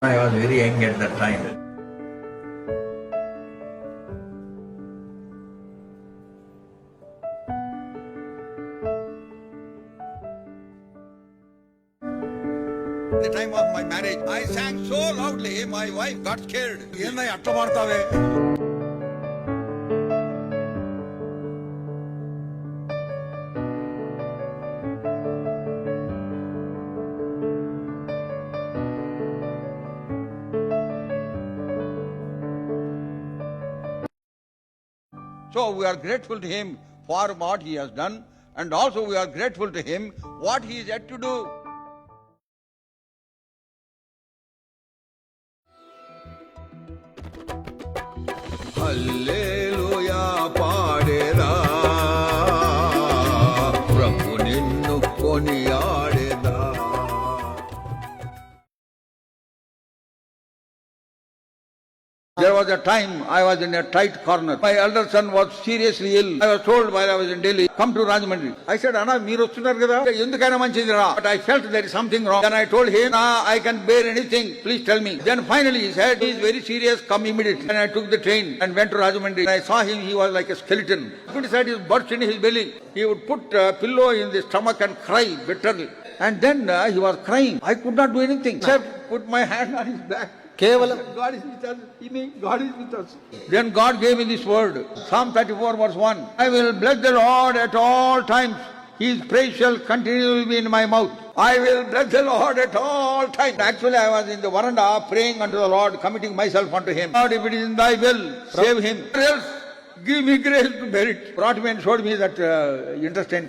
I was very young at that time. At the time of my marriage, I sang so loudly, my wife got scared. ఏందా అట్లా పాడతావే? So we are grateful to him for what he has done, and also we are grateful to him what he is yet to do. హల్లెలూయా పాడేదా ప్రభు నిన్ను కొనియాడేదా. There was a time I was in a tight corner. My elder son was seriously ill. I was told while I was in Delhi, come to Rajahmundry. I said, Anna, మీరు వస్తున్నారు కదా, ఎందుకైనా మంచిది రా. But I felt there is something wrong. Then I told him, I can bear anything. Please tell me. Then finally he said, he is very serious. Come immediately. And I took the train and went to Rajahmundry. I saw him. He was like a skeleton. He said he burst in his belly. He would put a pillow in the stomach and cry bitterly. And then he was crying. I could not do anything except put my hand on his back. కేవలం God is with us. God is with us. Then God gave me this word. Psalm 34 verse 1. I will bless the Lord at all times. His praise shall continually be in my mouth. I will bless the Lord at all times. Actually, I was in the veranda praying unto the Lord, committing myself unto him. Lord, if it is in thy will, save him. Or else, give me grace to bear it. Brought me and showed me that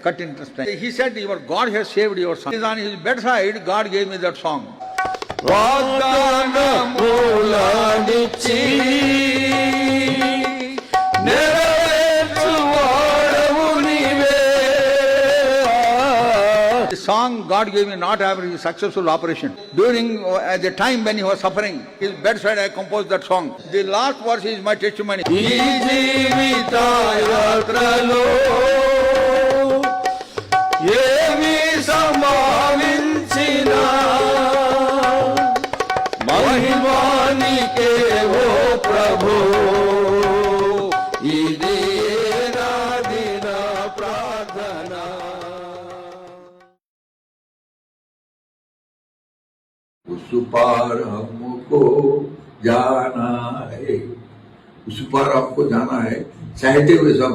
cut intestine. He said, your God has saved your son. He is on his bedside. God gave me that song. వాగ్దానములనిచ్చి నెరవేర్చువాడవు నీవే. The song God gave me not after his successful operation. During the time when he was suffering, his bedside I composed that song. The last verse is my testimony. ఈ జీవిత యాత్రలో ఏమి సంభవించినా మహిమానికే ఓ ప్రభు, ఇదే నా దిన ప్రార్థన. उस पार हमको जाना है, उस पार आपको जाना है. चाहते हुए सब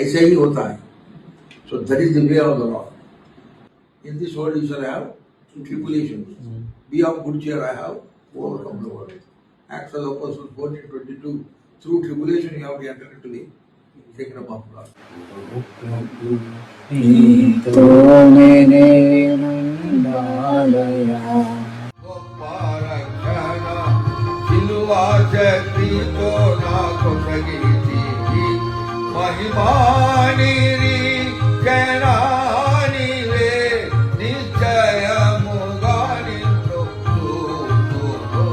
ऐसा ही होता है. So that is the way of the Lord. In this world you shall have tribulations. Be of good cheer, I have overcome the world. Acts of the Apostles 14:22. Through tribulation you have to enter into the kingdom of God. నీతోనే నేనుండాలయా. గొప్ప రక్షణ సిలువ శక్తితో నాకు కలిగింది. మహిమానిరి కెనానివే నిశ్చయముగా నిన్ను చూతును.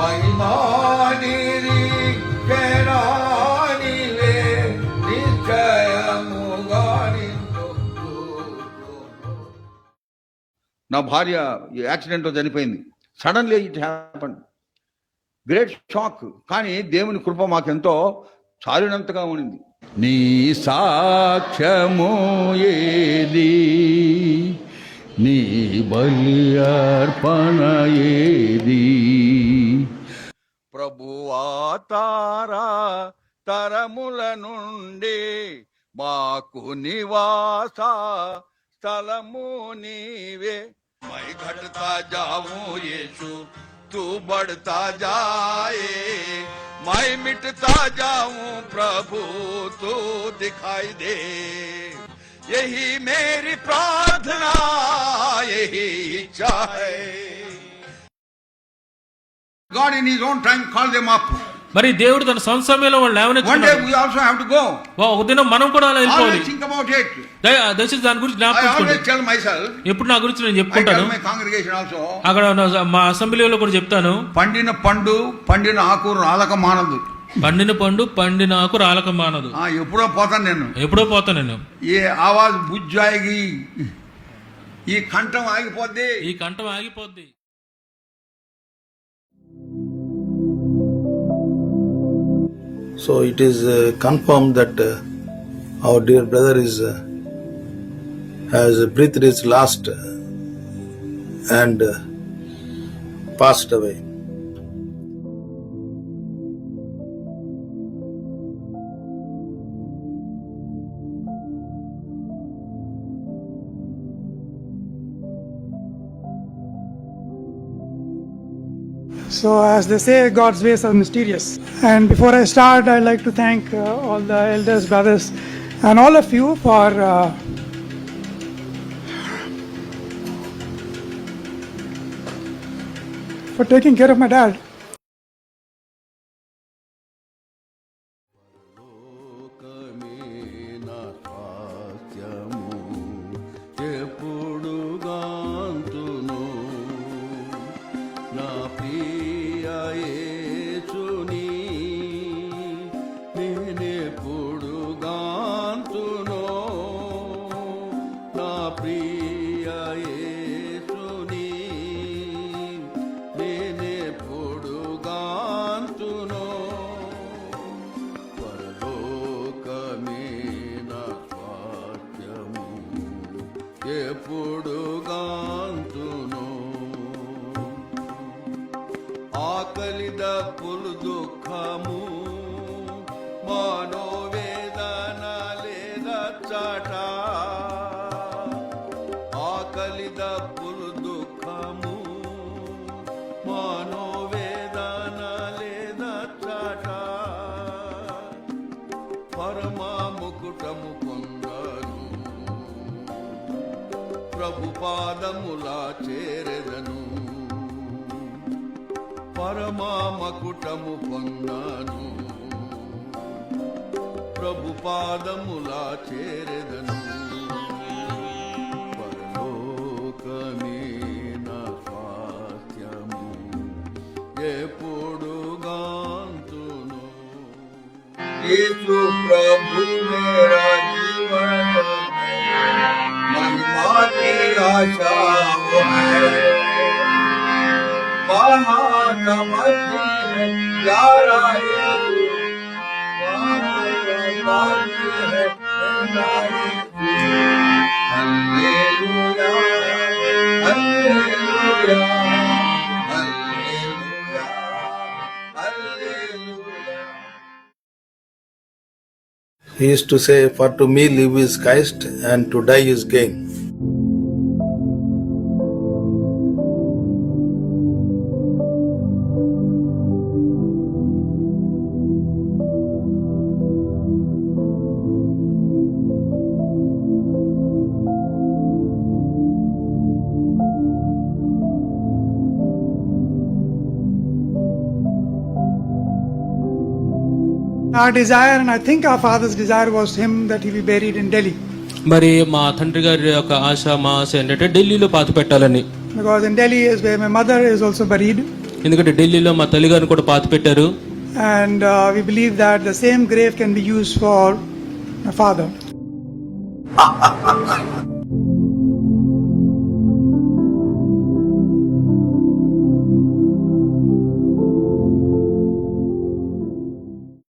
మహిమానిరి కెనానివే నిశ్చయముగా నిన్ను చూతును. నా భార్య యాక్సిడెంట్లో చనిపోయింది. Suddenly it happened. Great shock. కానీ దేవుని కృప మాకెంతో చాలినంతగా ఉండింది. నీ సాక్ష్యము ఏది, నీ బలి అర్పణ ఏది. ప్రభువా తారా తరముల నుండి మాకు నివాస స్థలము నీవే. मैं घटता जाऊं यीशु तू बढ़ता जाए, मैं मिटता जाऊं प्रभु तू दिखाई दे. यही मेरी प्रार्थना, यही इच्छा है. God in his own time called them up. మరి దేవుడు తన సొంత సమయంలో వాళ్ళు One day లేవనెత్తుకున్నాడు. we also have to go. ఒక దినం మనం కూడా అలా వెళ్ళిపోవాలి. Always think about it. దయచేసి దాని గురించి I జ్ఞాపకం always చేసుకోండి. tell myself, ఎప్పుడు నా గురించి నేను I చెప్పుకుంటాను. tell my congregation also, అక్కడ మా అసెంబ్లీలో కూడా చెప్తాను, పండిన పండు పండిన ఆకు రాలక మానదు. పండిన పండు పండిన ఆకు రాలక మానదు. ఎప్పుడో పోతాను నేను. ఎప్పుడో పోతా నేను. ఏ ఆవాజ్ బుజ్జాయి, ఈ కంఠం ఆగిపోద్ది. ఈ కంఠం ఆగిపోద్ది. So it is confirmed that our dear brother has breathed his last and passed away. So, as they say, God's ways are mysterious. And before I start, I'd like to thank all the elders, brothers, and all of you for taking care of my dad. లోకమే నా స్వాస్థ్యము ఎప్పుడు గాంతును నా ప్రియ యేసుని నేనెప్పుడు గాంతును నా ప్రియ యేసుని నేనెప్పుడు గాంతును పరలోకమే నా స్వాస్థ్యము ఎప్పుడు గాంతును ఆకలి దప్పులు దుఃఖము మనోవేదన లేదచ్చట ఆకలి దప్పులు దుఃఖము మనోవేదన లేదచ్చట పరమా ముకుటము పొందను ప్రభు పాదములా చేరెదను పరమా మకుటము పొందను ప్రభు పాదములా చేరెదను పరలోకమే నా స్వాస్థ్యము ఎప్పుడు గాంతును यीशु प्रभु मेरा जीवन है, महिमा की आशा वो है, महासमझी है प्यारा यीशु, महासमझी है प्यारा Yeshu. Hallelujah, hallelujah, hallelujah, hallelujah. He used to say, "For to me live is Christ, and to die is gain." Our desire, and I think our father's desire, was him that he be buried in Delhi. మరి మా తండ్రి గారి యొక్క ఆశ మా ఆశ ఏంటంటే ఢిల్లీలో పాతి పెట్టాలని. Because in Delhi is where my mother is also buried. ఎందుకంటే ఢిల్లీలో మా తల్లి గారిని కూడా పాతి పెట్టారు. And we believe that the same grave can be used for my father.